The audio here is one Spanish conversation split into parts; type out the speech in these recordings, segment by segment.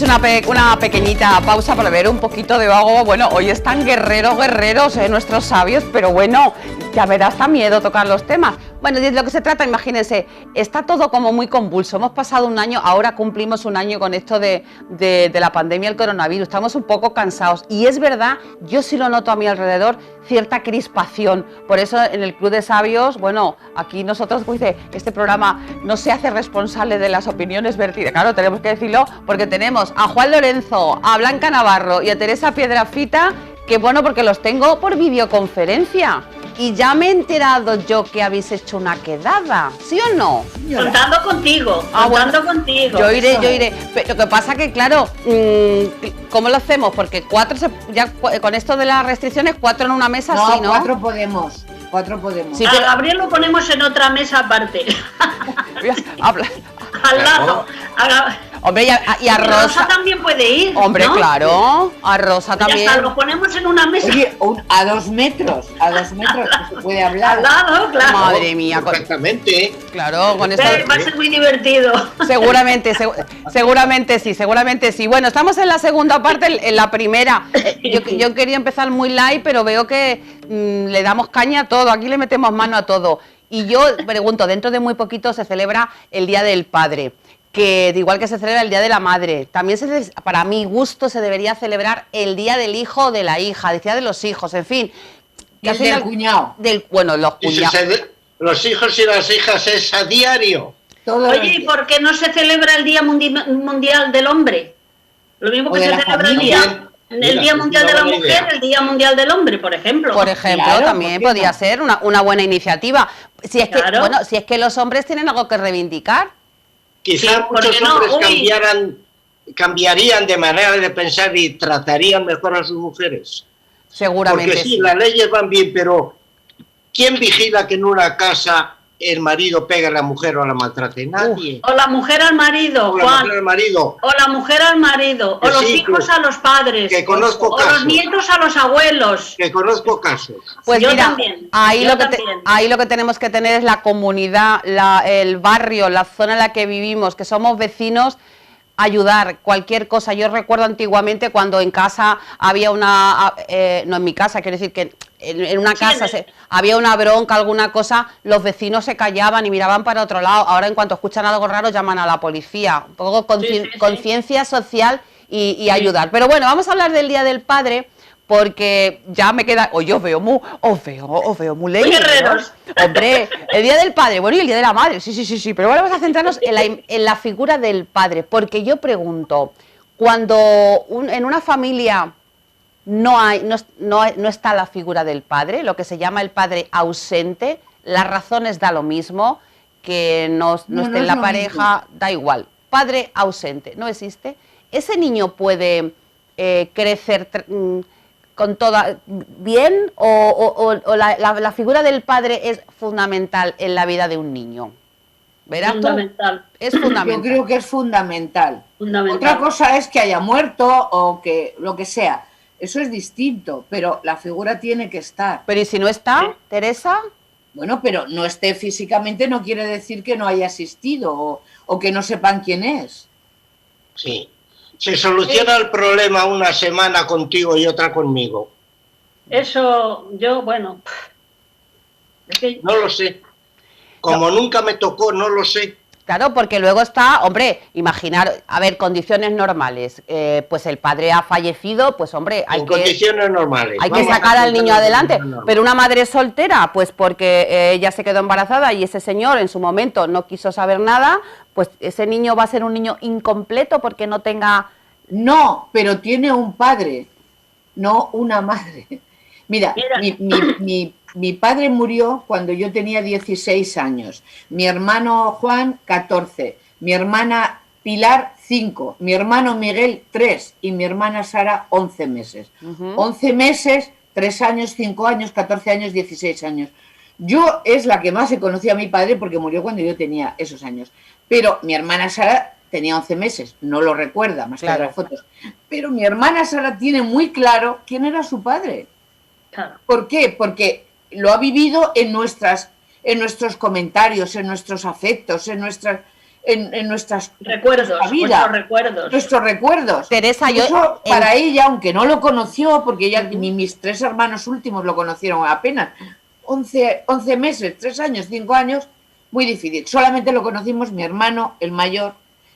hecho una pequeñita pausa para ver un poquito de agua. Bueno, hoy están guerreros, nuestros sabios, pero bueno, ya me da hasta miedo tocar los temas. Bueno, de lo que se trata, imagínense, está todo como muy convulso. Hemos pasado un año, ahora cumplimos un año con esto de la pandemia, el coronavirus. Estamos un poco cansados y es verdad, yo sí lo noto a mi alrededor, cierta crispación. Por eso en el Club de Sabios, bueno, aquí nosotros, pues dice, este programa no se hace responsable de las opiniones vertidas. Claro, tenemos que decirlo porque tenemos a Juan Lorenzo, a Blanca Navarro y a Teresa Piedrafita, que bueno, porque los tengo por videoconferencia. Y ya me he enterado yo que habéis hecho una quedada, ¿sí o no? Contando contigo, contigo. Yo iré. Pero lo que pasa que, claro, ¿cómo lo hacemos? Porque ya con esto de las restricciones, 4 en una mesa, no, sí, ¿no? 4 podemos. Sí, a Gabriel lo ponemos en otra mesa aparte. Al lado. Hombre, y a Rosa también puede ir. Hombre, ¿no? Claro, a Rosa también. Ya está, lo ponemos en una mesa. Oye, a 2 metros, que se puede hablar. Al lado, claro. Madre mía. Exactamente. Claro, con esto. Va a ser muy divertido. Seguramente sí. Bueno, estamos en la segunda parte, en la primera. Yo quería empezar muy light, pero veo que le damos caña a todo, aquí le metemos mano a todo. Y yo pregunto, dentro de muy poquito se celebra el Día del Padre, que igual que se celebra el Día de la Madre, también para mi gusto se debería celebrar el Día del Hijo o de la Hija, el Día de los Hijos, en fin. Y el del cuñado. Bueno, los cuñados. Los hijos y las hijas es a diario. Oye, ¿y por qué no se celebra el Día Mundial del Hombre? Lo mismo que se celebra el Día Mundial de la Mujer, el Día Mundial del Hombre, por ejemplo. Claro, también podría ser una buena iniciativa. Si es que los hombres tienen algo que reivindicar. Quizás muchos hombres cambiarían de manera de pensar y tratarían mejor a sus mujeres. Seguramente. Porque sí, las leyes van bien, pero ¿quién vigila que en una casa el marido pegue a la mujer o la maltrate? Nadie. O la mujer al marido, Juan. O la mujer al marido. O los hijos a los padres. Que conozco casos. O los nietos a los abuelos. Que conozco casos. Pues yo mira, también. Ahí lo que tenemos que tener es la comunidad, el barrio, la zona en la que vivimos, que somos vecinos, ayudar, cualquier cosa. Yo recuerdo antiguamente cuando en casa había no en mi casa, quiero decir que en una casa había una bronca, alguna cosa, los vecinos se callaban y miraban para otro lado. Ahora en cuanto escuchan algo raro llaman a la policía. Un poco conciencia social y ayudar. Pero bueno, vamos a hablar del Día del Padre, porque ya me queda... os veo muy guerreros. Hombre, el Día del Padre, bueno, y el Día de la Madre, sí, pero bueno, vamos a centrarnos en la figura del padre, porque yo pregunto, cuando en una familia no está la figura del padre, lo que se llama el padre ausente, las razones da lo mismo, que no esté en la pareja, da igual, padre ausente, no existe. ¿Ese niño puede crecer con toda bien o la figura del padre es fundamental en la vida de un niño? ¿Verás tú? Es fundamental. Yo creo que es fundamental. Otra cosa es que haya muerto o que lo que sea. Eso es distinto, pero la figura tiene que estar. Pero ¿y si no está, Teresa? Bueno, pero no esté físicamente no quiere decir que no haya existido o que no sepan quién es. Sí. Se soluciona el problema una semana contigo y otra conmigo. Eso, bueno... No lo sé. Como nunca me tocó, no lo sé. Claro, porque luego está, hombre, imaginar, a ver, condiciones normales, pues el padre ha fallecido, pues hombre, hay que sacar al niño adelante, pero una madre soltera, pues porque ella se quedó embarazada y ese señor en su momento no quiso saber nada, pues ese niño va a ser un niño incompleto porque no tenga... No, pero tiene un padre, no una madre. Mira. Mi padre murió cuando yo tenía 16 años, mi hermano Juan 14, mi hermana Pilar 5, mi hermano Miguel 3 y mi hermana Sara 11 meses. 11 meses, 3 años, 5 años, 14 años, 16 años. Yo es la que más he conocido a mi padre porque murió cuando yo tenía esos años. Pero mi hermana Sara tenía 11 meses, no lo recuerda más que las fotos. Pero mi hermana Sara tiene muy claro quién era su padre. Claro. ¿Por qué? Porque lo ha vivido en nuestros comentarios, en nuestros afectos, en nuestras recuerdos, nuestros recuerdos. Teresa, eso, para ella, aunque no lo conoció, porque ella ni mis 3 hermanos últimos lo conocieron apenas, 11 meses, 3 años, 5 años, muy difícil. Solamente lo conocimos mi hermano, el mayor,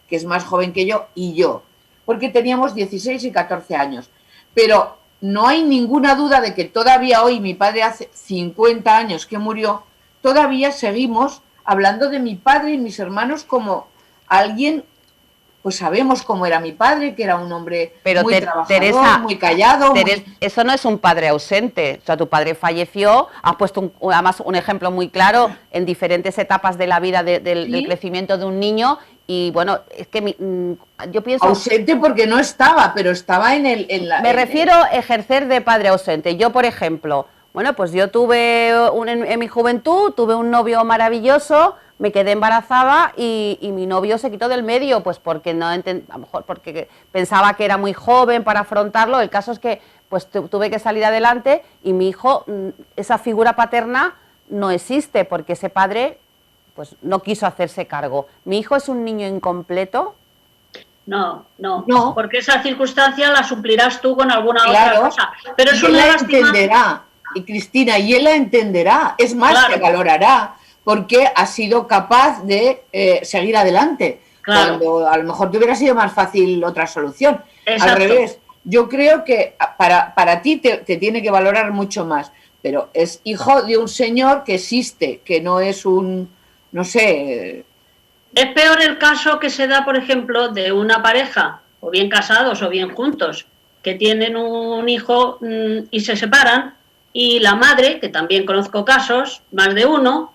que es más joven que yo, y yo, porque teníamos 16 y 14 años. Pero no hay ninguna duda de que todavía hoy, mi padre hace 50 años que murió, todavía seguimos hablando de mi padre y mis hermanos como alguien, pues sabemos cómo era mi padre, que era un hombre muy trabajador, Teresa, muy callado. Eso no es un padre ausente, o sea, tu padre falleció, has puesto además un ejemplo muy claro en diferentes etapas de la vida del crecimiento de un niño, y bueno, es que yo pienso... Ausente porque no estaba, pero estaba Me refiero a ejercer de padre ausente. Yo, por ejemplo, bueno, pues yo tuve, en mi juventud, tuve un novio maravilloso, me quedé embarazada y mi novio se quitó del medio, pues porque a lo mejor porque pensaba que era muy joven para afrontarlo. El caso es que pues tuve que salir adelante y mi hijo, esa figura paterna no existe porque ese padre pues no quiso hacerse cargo. ¿Mi hijo es un niño incompleto? No, porque esa circunstancia la suplirás tú con alguna otra cosa. Pero es una lástima. Entenderá, y Cristina, y él la entenderá, es más, que valorará, porque ha sido capaz de seguir adelante. Cuando a lo mejor te hubiera sido más fácil otra solución. Exacto. Al revés, yo creo que para ti te tiene que valorar mucho más, pero es hijo de un señor que existe, que no es un, no sé... Es peor el caso que se da, por ejemplo, de una pareja, o bien casados o bien juntos, que tienen un hijo y se separan, y la madre, que también conozco casos, más de uno,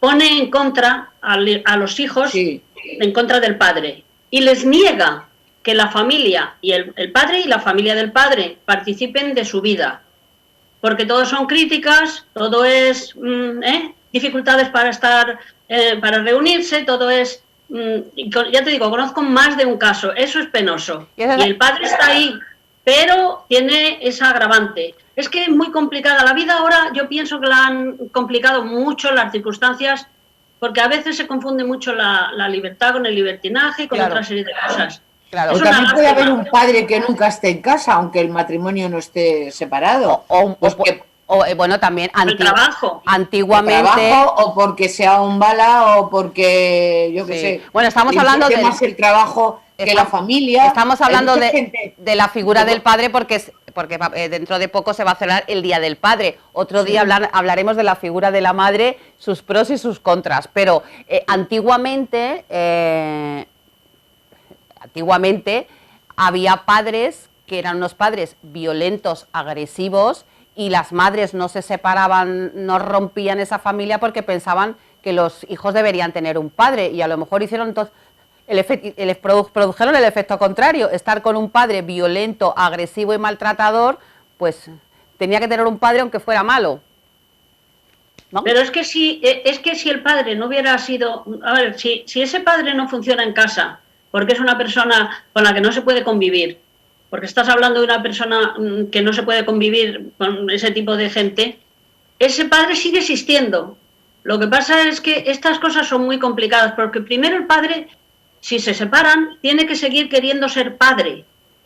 pone en contra a los hijos, en contra del padre, y les niega que la familia y el padre y la familia del padre participen de su vida, porque todo son críticas, todo es dificultades para estar, para reunirse, todo es, ya te digo, conozco más de un caso, eso es penoso, y el padre está ahí, pero tiene esa agravante. Es que es muy complicada la vida ahora, yo pienso que la han complicado mucho las circunstancias, porque a veces se confunde mucho la libertad con el libertinaje y con otra serie de cosas. Claro. O también puede haber un padre que nunca esté en casa, aunque el matrimonio no esté separado. Bueno, también el trabajo. Antiguamente. O porque sea un bala, o porque, yo qué sé. Bueno, estamos hablando de más el trabajo que la familia. Estamos hablando de la figura del padre porque dentro de poco se va a celebrar el Día del Padre. Otro día hablaremos de la figura de la madre, sus pros y sus contras. Pero antiguamente había padres que eran unos padres violentos, agresivos, y las madres no se separaban, no rompían esa familia porque pensaban que los hijos deberían tener un padre, y a lo mejor hicieron produjeron el efecto contrario. Estar con un padre violento, agresivo y maltratador, pues tenía que tener un padre aunque fuera malo, ¿no? Pero es que si el padre no hubiera sido, a ver, si ese padre no funciona en casa, porque es una persona con la que no se puede convivir, porque estás hablando de una persona que no se puede convivir con ese tipo de gente, ese padre sigue existiendo. Lo que pasa es que estas cosas son muy complicadas, porque primero el padre, si se separan, tiene que seguir queriendo ser padre.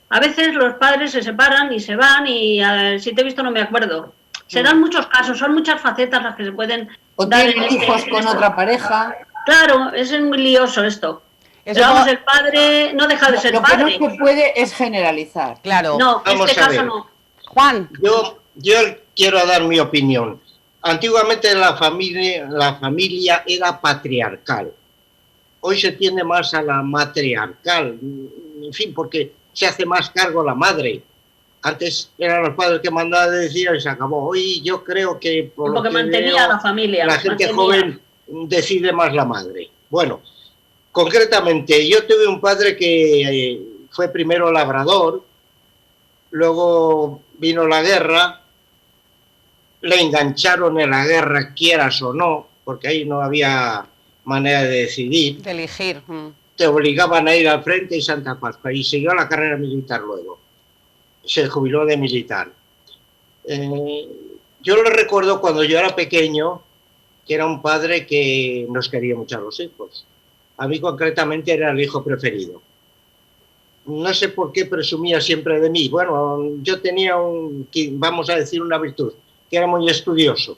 A veces los padres se separan y se van y si te he visto no me acuerdo. Se dan muchos casos, son muchas facetas las que se pueden dar. O tienen hijos con otra pareja. Claro, es muy lioso esto. Pero vamos, el padre no deja de ser padre. Lo que no se puede es generalizar. Claro. No, en este caso no. Juan. Yo quiero dar mi opinión. Antiguamente la familia era patriarcal. Hoy se tiende más a la matriarcal. En fin, porque se hace más cargo la madre. Antes eran los padres que mandaban de decir y se acabó. Hoy yo creo que porque mantenía la familia. La gente joven decide más la madre. Bueno, concretamente, yo tuve un padre que fue primero labrador, luego vino la guerra, le engancharon en la guerra, quieras o no, porque ahí no había manera de decidir. De elegir. Te obligaban a ir al frente y Santa Pascua, y siguió la carrera militar luego. Se jubiló de militar. Yo lo recuerdo cuando yo era pequeño, que era un padre que nos quería mucho a los hijos. a mí concretamente era el hijo preferido. No sé por qué presumía siempre de mí. Bueno, yo tenía vamos a decir, una virtud, que era muy estudioso.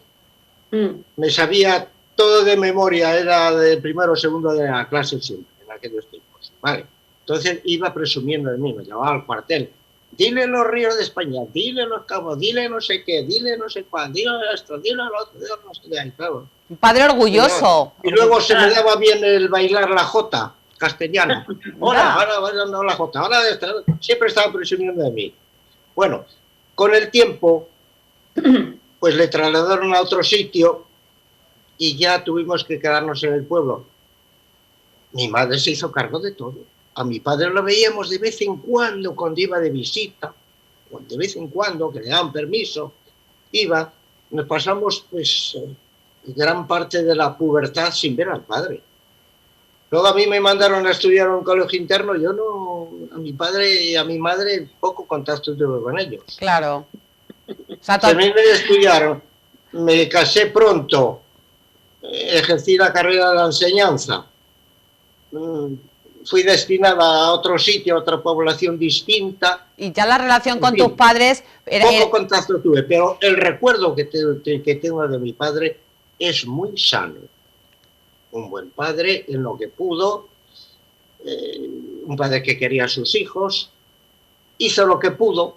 Me sabía todo de memoria, era de primero o segundo de la clase siempre, en aquellos tiempos. Vale. Entonces iba presumiendo de mí, me llevaba al cuartel. Dile los ríos de España, dile los cabos, dile no sé qué, dile no sé cuál, dile esto, dile lo otro, dile no sé qué, claro. Un padre orgulloso. Y luego se me daba bien el bailar la jota castellana. Ahora bailando la jota, ahora siempre estaba presumiendo de mí. Bueno, con el tiempo, pues le trasladaron a otro sitio y ya tuvimos que quedarnos en el pueblo. Mi madre se hizo cargo de todo. A mi padre lo veíamos de vez en cuando iba de visita, o de vez en cuando, que le daban permiso, iba. Nos pasamos pues gran parte de la pubertad sin ver al padre. Luego a mí me mandaron a estudiar en un colegio interno, yo no, a mi padre y a mi madre poco contacto tuve con ellos. Claro. O sea, terminé de estudiar, me casé pronto, ejercí la carrera de la enseñanza. Fui destinada a otro sitio, a otra población distinta. Y ya la relación con tus padres... Poco contacto tuve, pero el recuerdo que tengo de mi padre es muy sano. Un buen padre en lo que pudo, un padre que quería a sus hijos, hizo lo que pudo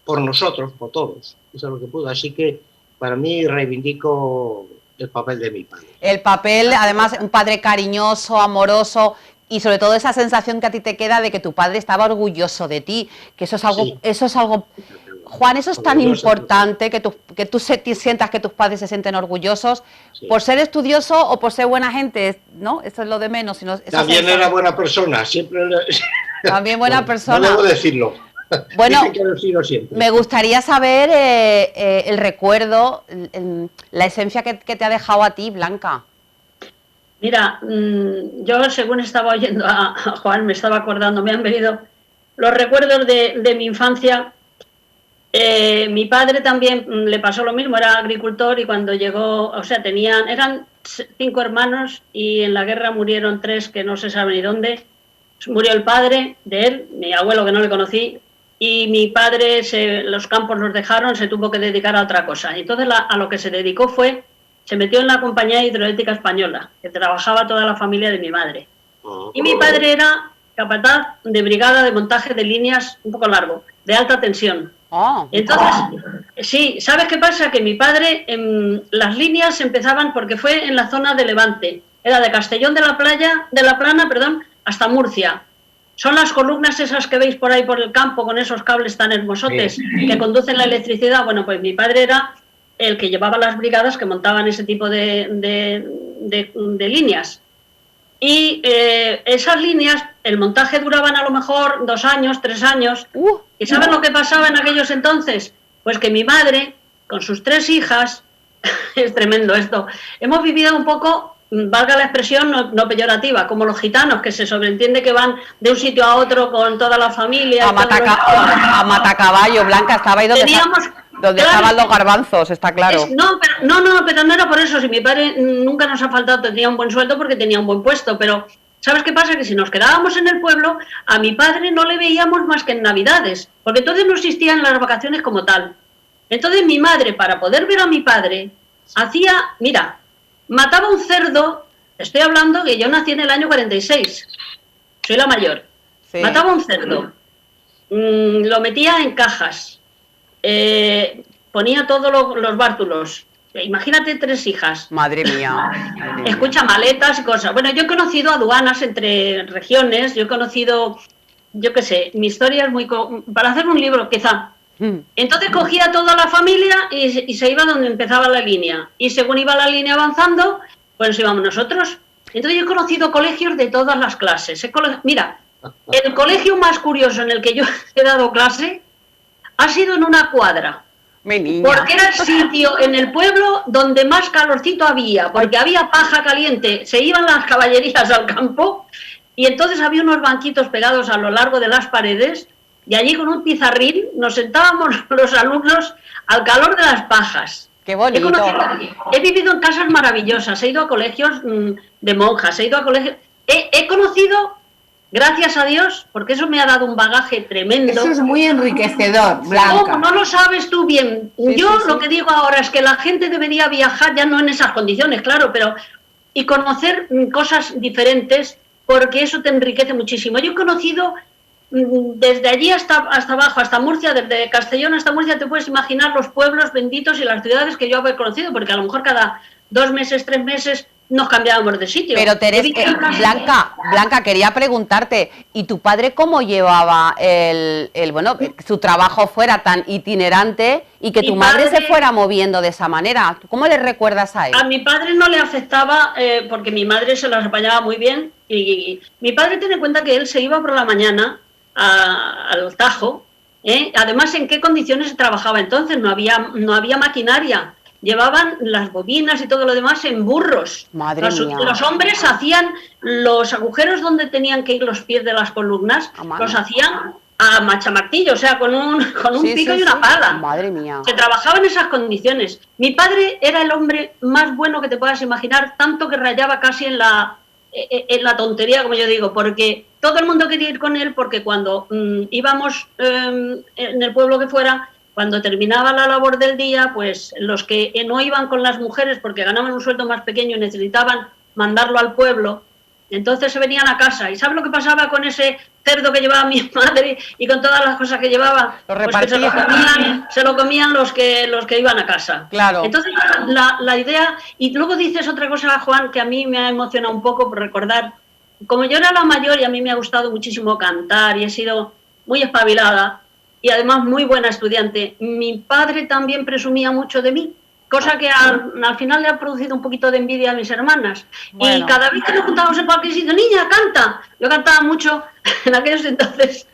por nosotros, por todos, hizo lo que pudo. Así que para mí reivindico el papel de mi padre. El papel, además, un padre cariñoso, amoroso... Y sobre todo esa sensación que a ti te queda de que tu padre estaba orgulloso de ti, que eso es algo, sí. Eso es algo, Juan, eso es tan importante, que tú sientas que tus padres se sienten orgullosos, sí. Por ser estudioso o por ser buena gente, ¿no? Eso es lo de menos. Sino también era buena persona, siempre. También buena persona. No debo decirlo. Bueno, me gustaría saber el recuerdo, la esencia que te ha dejado a ti, Blanca. Mira, yo según estaba oyendo a Juan, me estaba acordando, me han venido los recuerdos de mi infancia. Mi padre también le pasó lo mismo, era agricultor y cuando llegó, o sea, eran 5 hermanos y en la guerra murieron 3 que no se sabe ni dónde. Murió el padre de él, mi abuelo que no le conocí, y mi padre, los campos los dejaron, se tuvo que dedicar a otra cosa. Y entonces a lo que se dedicó se metió en la Compañía Hidroeléctrica Española, que trabajaba toda la familia de mi madre. Y mi padre era capataz de brigada de montaje de líneas un poco largo, de alta tensión. Entonces, sí, ¿sabes qué pasa? Que mi padre, las líneas empezaban porque fue en la zona de Levante. Era de Castellón de la Plana, hasta Murcia. Son las columnas esas que veis por ahí por el campo, con esos cables tan hermosotes que conducen la electricidad. Bueno, pues mi padre era el que llevaba las brigadas que montaban ese tipo de líneas. Y esas líneas, el montaje duraban a lo mejor 2 años, 3 años. ¿Y saben lo que pasaba en aquellos entonces? Pues que mi madre, con sus 3 hijas, es tremendo esto, hemos vivido un poco, valga la expresión no peyorativa, como los gitanos, que se sobreentiende que van de un sitio a otro con toda la familia. A matacaballo, Blanca, estaba ahí donde estaban los garbanzos, está claro. Pero no era por eso. Si mi padre nunca nos ha faltado, tenía un buen sueldo porque tenía un buen puesto, pero ¿sabes qué pasa? Que si nos quedábamos en el pueblo, a mi padre no le veíamos más que en Navidades, porque entonces no existían las vacaciones como tal. Entonces mi madre, para poder ver a mi padre, mataba un cerdo, estoy hablando que yo nací en el año 46, soy la mayor, sí. Mataba un cerdo, lo metía en cajas, ponía todos los bártulos. Imagínate 3 hijas. Madre mía. Escucha, maletas y cosas. Bueno, yo he conocido aduanas entre regiones, yo he conocido, yo qué sé, mi historia es muy... para hacer un libro, quizá. Entonces cogía toda la familia y se iba donde empezaba la línea. Y según iba la línea avanzando, pues íbamos nosotros. Entonces yo he conocido colegios de todas las clases. Mira, el colegio más curioso en el que yo he dado clase ha sido en una cuadra. Porque era el sitio en el pueblo donde más calorcito había, porque había paja caliente, se iban las caballerías al campo y entonces había unos banquitos pegados a lo largo de las paredes y allí con un pizarrín nos sentábamos los alumnos al calor de las pajas. ¡Qué bonito! He vivido en casas maravillosas, he ido a colegios de monjas, he ido a colegios... he conocido, gracias a Dios, porque eso me ha dado un bagaje tremendo. Eso es muy enriquecedor, Blanca. No lo sabes tú bien. Sí, Yo sí, lo que digo ahora es que la gente debería viajar, ya no en esas condiciones, claro, pero y conocer cosas diferentes, porque eso te enriquece muchísimo. Yo he conocido desde allí hasta abajo, hasta Murcia, desde Castellón hasta Murcia, te puedes imaginar los pueblos benditos y las ciudades que yo he conocido, porque a lo mejor cada 2 meses, 3 meses nos cambiábamos de sitio. Pero Teresa, Blanca, quería preguntarte, ¿y tu padre cómo llevaba bueno, su trabajo fuera tan itinerante y que tu madre se fuera moviendo de esa manera? ¿Cómo le recuerdas a él? A mi padre no le afectaba, porque mi madre se las apañaba muy bien, y mi padre tiene en cuenta que él se iba por la mañana al Tajo, además en qué condiciones se trabajaba entonces, no había maquinaria. Llevaban las bobinas y todo lo demás en burros. Madre mía. Los hombres hacían los agujeros donde tenían que ir los pies de las columnas, los hacían a machamartillo, o sea, con un pico y una pala. Madre mía. Se trabajaba en esas condiciones. Mi padre era el hombre más bueno que te puedas imaginar, tanto que rayaba casi en la tontería, como yo digo, porque todo el mundo quería ir con él, porque cuando íbamos en el pueblo que fuera, cuando terminaba la labor del día, pues los que no iban con las mujeres porque ganaban un sueldo más pequeño y necesitaban mandarlo al pueblo, entonces se venían a casa. ¿Y sabes lo que pasaba con ese cerdo que llevaba mi madre y con todas las cosas que llevaba? Pues que se lo comían los que iban a casa. Claro. Entonces la idea, y luego dices otra cosa, Juan, que a mí me ha emocionado un poco por recordar, como yo era la mayor y a mí me ha gustado muchísimo cantar y he sido muy espabilada, y además muy buena estudiante. Mi padre también presumía mucho de mí, cosa que al final le ha producido un poquito de envidia a mis hermanas. Bueno. Y cada vez que nos juntábamos en cualquier sitio, niña, canta. Yo cantaba mucho en aquellos entonces,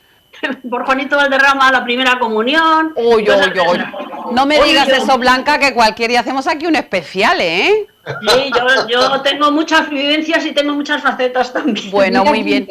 por Juanito Valderrama, la primera comunión. Uy. No me digas eso, Blanca, que cualquier día hacemos aquí un especial, ¿eh? Sí, yo tengo muchas vivencias y tengo muchas facetas también. Bueno, muy bien.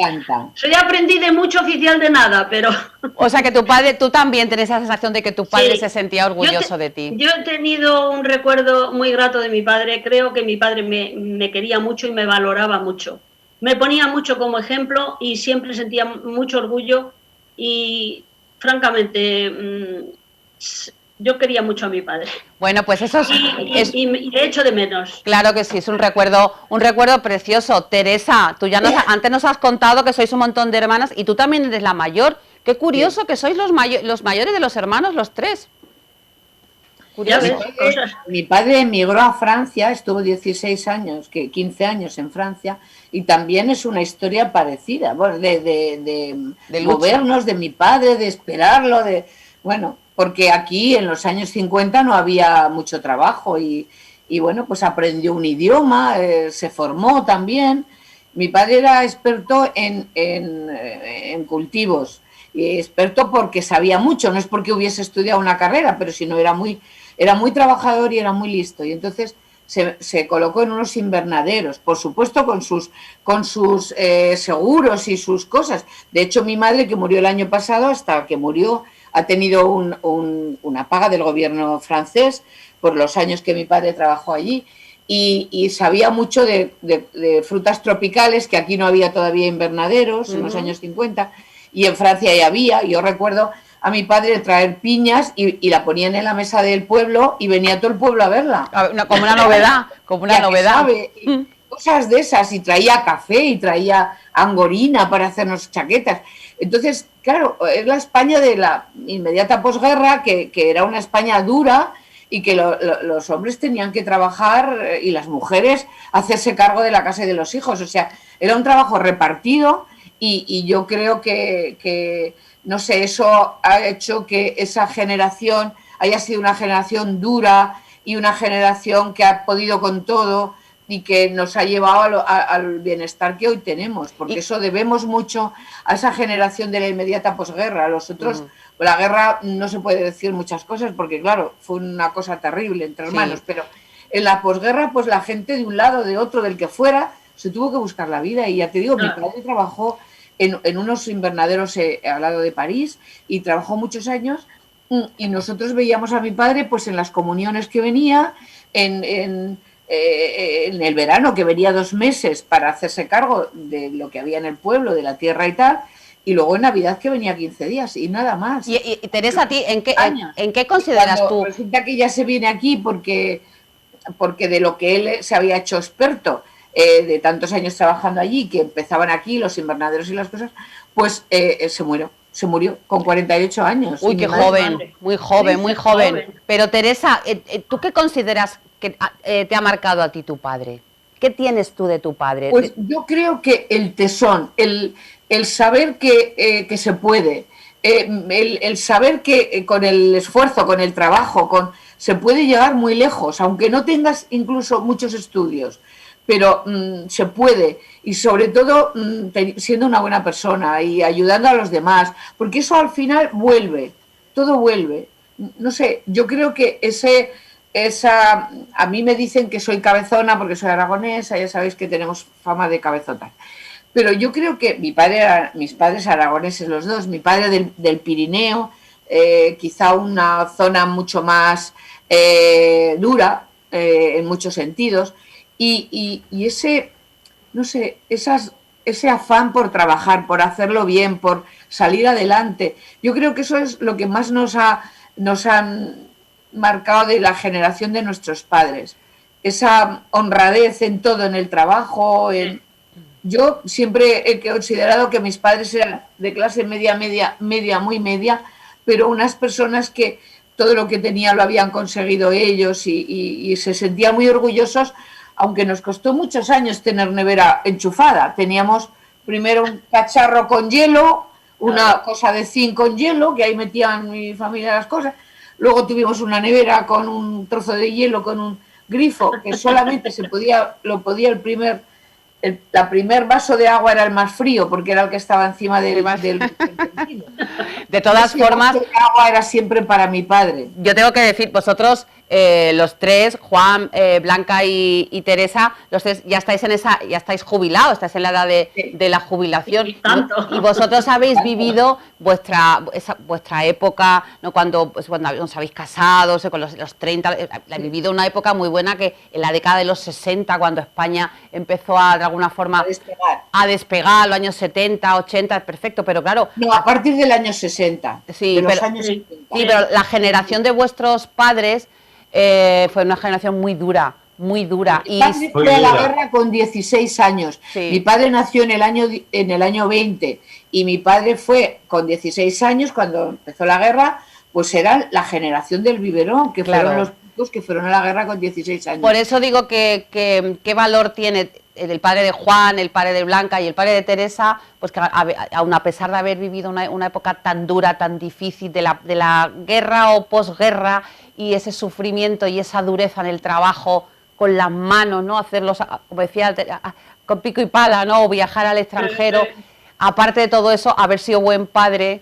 Soy aprendiz de mucho, oficial de nada, pero... O sea que tu padre, tú también tienes esa sensación de que tu padre se sentía orgulloso de ti. Yo he tenido un recuerdo muy grato de mi padre. Creo que mi padre me quería mucho y me valoraba mucho. Me ponía mucho como ejemplo y siempre sentía mucho orgullo y, francamente... yo quería mucho a mi padre. Bueno, pues eso y le echo de menos. Claro que sí, es un recuerdo precioso. Teresa, tú ya antes nos has contado que sois un montón de hermanas y tú también eres la mayor. Qué curioso que sois los mayores de los hermanos, los tres. Curioso. Mi padre emigró a Francia, estuvo 15 años en Francia, y también es una historia parecida, bueno, de movernos, de mi padre, de esperarlo, bueno, porque aquí en los años 50 no había mucho trabajo y bueno, pues aprendió un idioma, se formó también. Mi padre era experto en cultivos, y experto porque sabía mucho, no es porque hubiese estudiado una carrera, pero sino era muy trabajador y era muy listo, y entonces se colocó en unos invernaderos, por supuesto con sus seguros y sus cosas. De hecho, mi madre, que murió el año pasado, hasta que murió, ha tenido una paga del gobierno francés por los años que mi padre trabajó allí, y sabía mucho de frutas tropicales, que aquí no había todavía invernaderos en los años 50, y en Francia ya había. Yo recuerdo a mi padre traer piñas y la ponían en la mesa del pueblo y venía todo el pueblo a verla. Como una novedad, como una novedad. Cosas de esas, y traía café y traía angorina para hacernos chaquetas. Entonces, claro, es la España de la inmediata posguerra, que era una España dura y que los hombres tenían que trabajar y las mujeres hacerse cargo de la casa y de los hijos. O sea, era un trabajo repartido y yo creo que no sé, eso ha hecho que esa generación haya sido una generación dura y una generación que ha podido con todo y que nos ha llevado al bienestar que hoy tenemos, porque eso debemos mucho a esa generación de la inmediata posguerra. Los otros, la guerra no se puede decir muchas cosas, porque claro, fue una cosa terrible entre hermanos, pero en la posguerra, pues la gente de un lado, de otro, del que fuera, se tuvo que buscar la vida. Y ya te digo, mi padre trabajó en unos invernaderos al lado de París y trabajó muchos años, y nosotros veíamos a mi padre pues en las comuniones que venía, en en el verano, que venía 2 meses para hacerse cargo de lo que había en el pueblo, de la tierra y tal, y luego en Navidad que venía 15 días y nada más. Y Teresa, ¿a ti en qué consideras tú? Resulta que ya se viene aquí porque de lo que él se había hecho experto, de tantos años trabajando allí, que empezaban aquí los invernaderos y las cosas, pues se murió con 48 años. Uy, qué joven, muy joven, muy joven. Pero Teresa, ¿tú qué consideras que te ha marcado a ti tu padre? ¿Qué tienes tú de tu padre? Pues yo creo que el tesón, el saber que se puede, el saber que con el esfuerzo, con el trabajo, se puede llegar muy lejos, aunque no tengas incluso muchos estudios, pero se puede, y sobre todo siendo una buena persona y ayudando a los demás, porque eso al final vuelve, todo vuelve. No sé, yo creo que a mí me dicen que soy cabezona porque soy aragonesa, ya sabéis que tenemos fama de cabezotas. Pero yo creo que mis padres aragoneses los dos, mi padre del Pirineo, quizá una zona mucho más dura en muchos sentidos, y ese, no sé, ese afán por trabajar, por hacerlo bien, por salir adelante, yo creo que eso es lo que más nos han marcado de la generación de nuestros padres, esa honradez en todo, en el trabajo. Yo siempre he considerado que mis padres eran de clase media, muy media, pero unas personas que todo lo que tenían lo habían conseguido ellos y se sentían muy orgullosos, aunque nos costó muchos años tener nevera enchufada. Teníamos primero un cacharro con hielo, una cosa de zinc con hielo, que ahí metían mi familia las cosas. Luego tuvimos una nevera con un trozo de hielo, con un grifo, que solamente la primer vaso de agua era el más frío, porque era el que estaba encima del De todas formas, el agua era siempre para mi padre. Yo tengo que decir, vosotros, los tres, Juan, Blanca y Teresa, los tres ya estáis jubilados, estáis en la edad de la jubilación. Y vosotros habéis vivido vuestra época, ¿no? Cuando os habéis casado, con los 30, habéis vivido una época muy buena, que en la década de los 60, cuando España empezó de alguna forma a despegar, los años 70, 80, perfecto, pero claro. No, a partir del año 60. Sí, pero la generación de vuestros padres fue una generación muy dura. Mi padre fue a la guerra con 16 años. Sí. Mi padre nació en el año 20 y mi padre fue con 16 años cuando empezó la guerra, pues era la generación del biberón, que fueron los chicos que fueron a la guerra con 16 años. Por eso digo que qué valor tiene el padre de Juan, el padre de Blanca y el padre de Teresa, pues que aun a pesar de haber vivido una época tan dura, tan difícil de la guerra o posguerra, y ese sufrimiento y esa dureza en el trabajo con las manos, ¿no? Hacerlos, como decía, con pico y pala, ¿no? O viajar al extranjero. Aparte de todo eso, haber sido buen padre,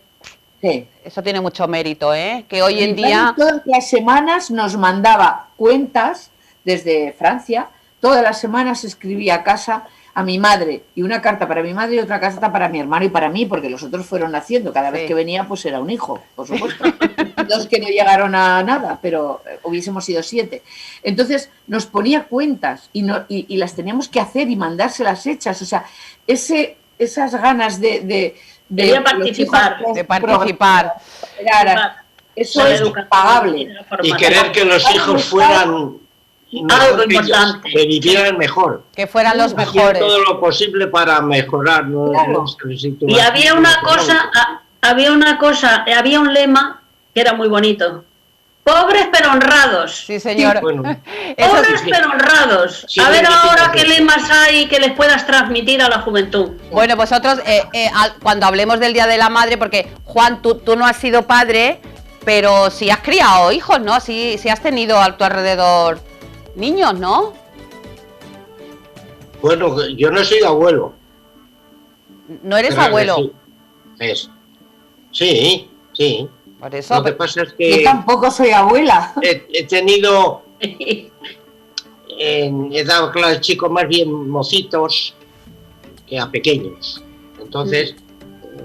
sí. Eso tiene mucho mérito, ¿eh? Que hoy en día... Todas las semanas nos mandaba cuentas desde Francia, todas las semanas escribía a casa a mi madre, y una carta para mi madre y otra carta para mi hermano y para mí, porque los otros fueron naciendo, cada vez que venía pues era un hijo, por supuesto. 2 que no llegaron a nada, pero hubiésemos sido 7. Entonces nos ponía cuentas y las teníamos que hacer y mandárselas hechas, o sea, esas ganas de participar. Eso es impagable. Y querer que los hijos fueran algo importante, que vivieran mejor, que fueran los mejores, todo lo posible para mejorar, ¿no? Claro. Y había una cosa, había un lema que era muy bonito: pobres pero honrados. Sí, señor. Bueno, pobres pero honrados. Sí, a ver ahora qué lemas hay que les puedas transmitir a la juventud. Bueno, vosotros, cuando hablemos del Día de la Madre, porque Juan, tú no has sido padre, pero sí has criado hijos, ¿no? Sí has tenido a tu alrededor niños, ¿no? Bueno, yo no soy abuelo. ¿No eres abuelo? Sí. Por eso. Lo que pasa es que yo tampoco soy abuela. He tenido he dado clase a chicos más bien mocitos que a pequeños. Entonces,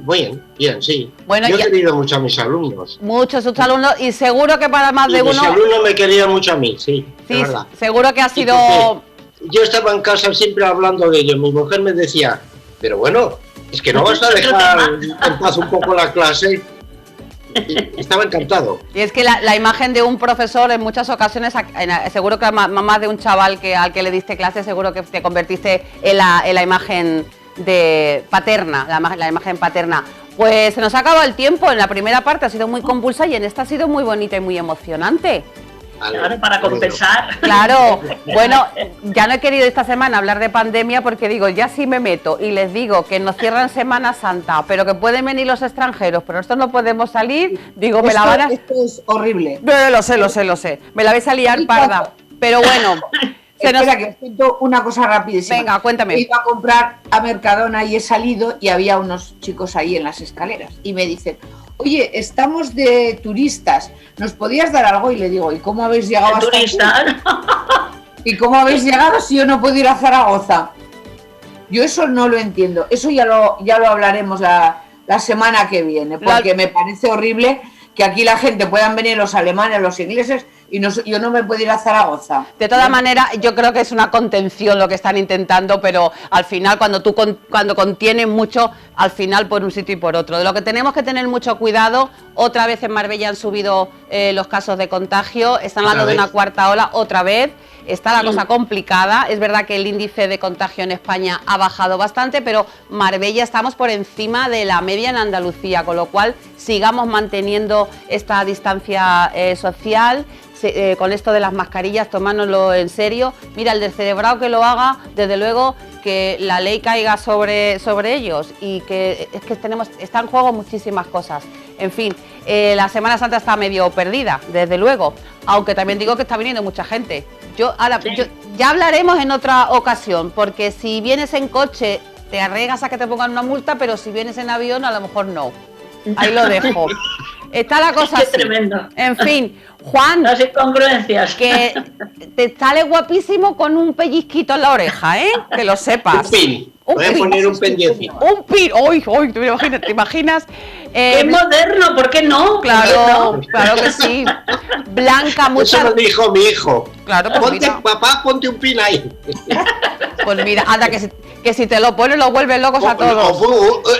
Bien, bien, sí. Bueno, yo he querido mucho a mis alumnos. Muchos sus alumnos, y seguro que para más de uno... Mis alumnos me querían mucho a mí, sí, sí, de verdad. Seguro que ha sido... Yo estaba en casa siempre hablando de ellos. Mi mujer me decía, pero bueno, es que no vas a dejar en paz un poco la clase. Y estaba encantado. Y es que la imagen de un profesor en muchas ocasiones, seguro que más de un chaval al que le diste clase, seguro que te convertiste en la imagen de paterna, la imagen paterna. Pues se nos ha acabado el tiempo. En la primera parte ha sido muy convulsa y en esta ha sido muy bonita y muy emocionante. Claro, para compensar. Claro, bueno, ya no he querido esta semana hablar de pandemia porque digo, ya sí me meto y les digo que nos cierran Semana Santa, pero que pueden venir los extranjeros, pero nosotros no podemos salir, digo, me la van a... Esto es horrible. Lo sé, me la vais a liar parda, pero bueno... Espera, que os cuento una cosa rapidísima. Venga, cuéntame. Iba a comprar a Mercadona y he salido y había unos chicos ahí en las escaleras y me dicen, oye, estamos de turistas, ¿nos podías dar algo? Y le digo, ¿y cómo habéis llegado hasta aquí? ¿Y cómo habéis llegado si yo no puedo ir a Zaragoza? Yo eso no lo entiendo. Eso ya lo hablaremos la semana que viene, porque me parece horrible que aquí la gente puedan venir los alemanes, los ingleses, y yo no me puedo ir a Zaragoza. De todas maneras, yo creo que es una contención lo que están intentando, pero al final, cuando contienen mucho, al final por un sitio y por otro. De lo que tenemos que tener mucho cuidado, otra vez en Marbella han subido los casos de contagio, están hablando de una cuarta ola, otra vez. Está la cosa complicada, es verdad que el índice de contagio en España ha bajado bastante, pero Marbella estamos por encima de la media en Andalucía, con lo cual sigamos manteniendo esta distancia social, con esto de las mascarillas, tomárnoslo en serio. Mira, el descerebrado que lo haga, desde luego que la ley caiga sobre ellos y que es que está en juego muchísimas cosas. En fin, la Semana Santa está medio perdida, desde luego, aunque también digo que está viniendo mucha gente. Ya hablaremos en otra ocasión, porque si vienes en coche te arriesgas a que te pongan una multa, pero si vienes en avión a lo mejor no. Ahí lo dejo. Está la cosa así. Tremendo. En fin, Juan, las incongruencias. Que te sale guapísimo con un pellizquito en la oreja, ¿eh? Que lo sepas. Un pin. Voy a poner un pendiente. Un pin. ¡Uy! ¿Te imaginas? ¡Qué moderno! ¿Por qué no? Claro, claro que sí. Blanca, mucha... Eso lo dijo mi hijo. Claro, pues mira. Papá, ponte un pin ahí. Pues mira, anda, que si te lo pones lo vuelves locos a todos.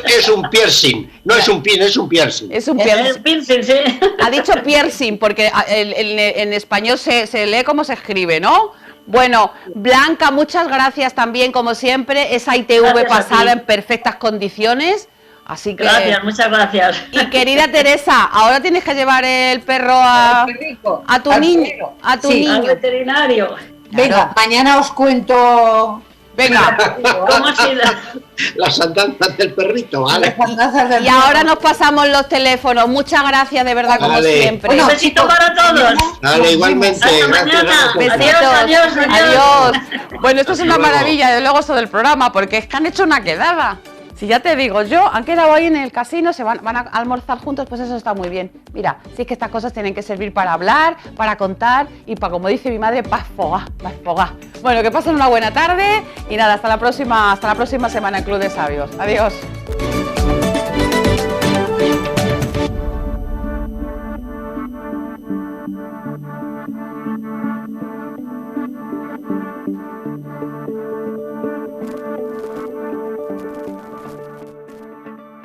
Es un piercing. No es un pin, es un piercing. Es un piercing. Es piercing, sí. Ha dicho piercing porque en español se lee como se escribe, ¿no? Bueno, Blanca, muchas gracias también, como siempre, esa ITV pasada en perfectas condiciones. Así que... Gracias, muchas gracias. Y querida Teresa, ahora tienes que llevar el perro a tu niño. A tu niño. Al veterinario. Venga, mañana os cuento... Venga, ¿Cómo ha sido? Las andanzas del perrito, ¿vale? Y ahora nos pasamos los teléfonos. Muchas gracias, de verdad, como siempre. Un besito para todos. Dale, igualmente. Hasta mañana. Besitos. Adiós. Bueno, esto es una maravilla, de luego, esto del programa, porque es que han hecho una quedada. Si ya te digo yo, han quedado ahí en el casino, se van a almorzar juntos, pues eso está muy bien. Mira, sí es que estas cosas tienen que servir para hablar, para contar y para, como dice mi madre, para esfogar. Bueno, que pasen una buena tarde y nada, hasta la próxima semana en Club de Sabios. Adiós.